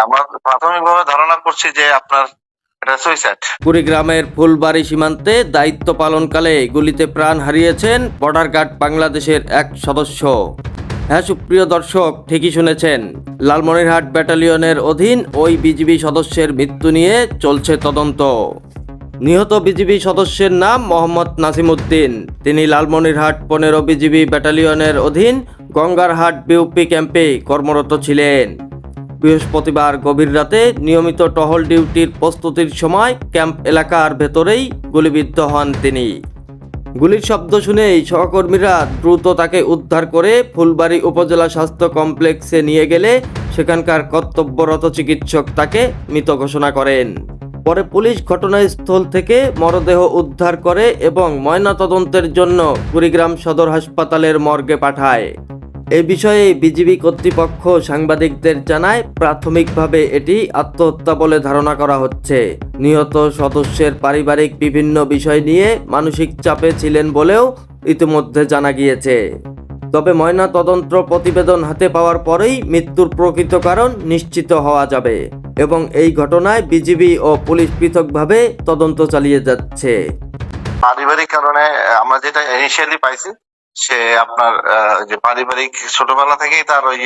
আমরা প্রাথমিকভাবে ধারণা করছি যে আপনার এটা সুইসাইড। কুড়িগ্রামের ফুলবাড়ী সীমান্তে দায়িত্ব পালনকালে গুলিতে প্রাণ হারিয়েছেন বর্ডার গার্ড বাংলাদেশের এক সদস্য। হ্যাঁ সুপ্রিয় দর্শক, ঠিকই শুনেছেন, লালমনিরহাট ব্যাটালিয়নের অধীন ওই বিজিবি সদস্যের মৃত্যু নিয়ে চলছে তদন্ত। নিহত বিজিবি সদস্যের নাম মোহাম্মদ নাসিমউদ্দিন। তিনি লালমনিরহাট 15 বিজিবি ব্যাটালিয়নের অধীন গঙ্গারহাট বিউপি ক্যাম্পে কর্মরত ছিলেন। বৃহস্পতিবার গভীর রাতে নিয়মিত টহল ডিউটির প্রস্তুতির সময় ক্যাম্প এলাকার ভেতরেই গুলিবিদ্ধ হন তিনি। গুলির শব্দ শুনেই সহকর্মীরা দ্রুত তাকে উদ্ধার করে ফুলবাড়ী উপজেলা স্বাস্থ্য কমপ্লেক্সে নিয়ে গেলে সেখানকার কর্তব্যরত চিকিৎসক তাকে মৃত ঘোষণা করেন। পরে পুলিশ ঘটনাস্থল থেকে মরদেহ উদ্ধার করে এবং ময়নাতদন্তের জন্য কুড়িগ্রাম সদর হাসপাতালের মর্গে পাঠায়। এই বিষয়ে বিজিবি কর্তৃপক্ষ সাংবাদিকদের জানায়, প্রাথমিকভাবে এটি আত্মহত্যা বলে ধারণা করা হচ্ছে। নিহত সদস্যের পারিবারিক বিভিন্ন বিষয় নিয়ে মানসিক চাপে ছিলেন বলেও ইতিমধ্যে জানা গিয়েছে। তবে ময়নাতদন্ত প্রতিবেদন হাতে পাওয়ার পরেই মৃত্যুর প্রকৃত কারণ নিশ্চিত হওয়া যাবে এবং এই ঘটনায় বিজিবি ও পুলিশ পৃথকভাবে তদন্ত চালিয়ে যাচ্ছে। পারিবারিক কারণে আমরা যেটা ইনিশিয়ালি পাইছি, সে আপনার যে পারিবারিক ছোটবেলা থেকেই তার ওই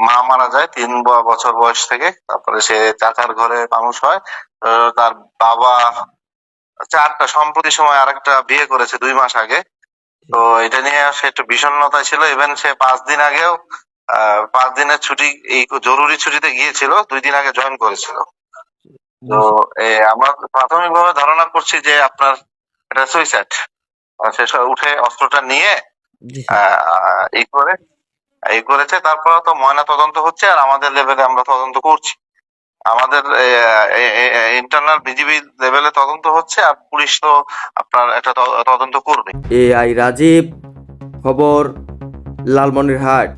মা মারা যায় 3 বছর বয়স থেকে। তারপরে সে চাচার ঘরে মানুষ হয়। তার বাবা চারটা সম্প্রতি সময় আরেকটা বিয়ে করেছে 2 মাস আগে। তো এটা নিয়ে সে একটু বিষণ্ণতায় ছিল। ইভেন সে 5 দিন আগেও 5 দিনের ছুটি, এই জরুরি ছুটিতে গিয়েছিল, 2 দিন আগে জয়েন করেছিল। তো আমরা প্রাথমিকভাবে ধারণা করছি যে আপনার এটা সুইসাইড। সে উঠে অস্ত্রটা নিয়ে এই করেছে। তারপর তো ময়না তদন্ত হচ্ছে, আর আমাদের লেভেলে আমরা তদন্ত করছি। আমাদের ইন্টারনাল বিজিবি লেভেলে তদন্ত হচ্ছে, আর পুলিশ তো আপনার একটা তদন্ত করবে। AI রাজীব, খবর, লালমনিরহাট।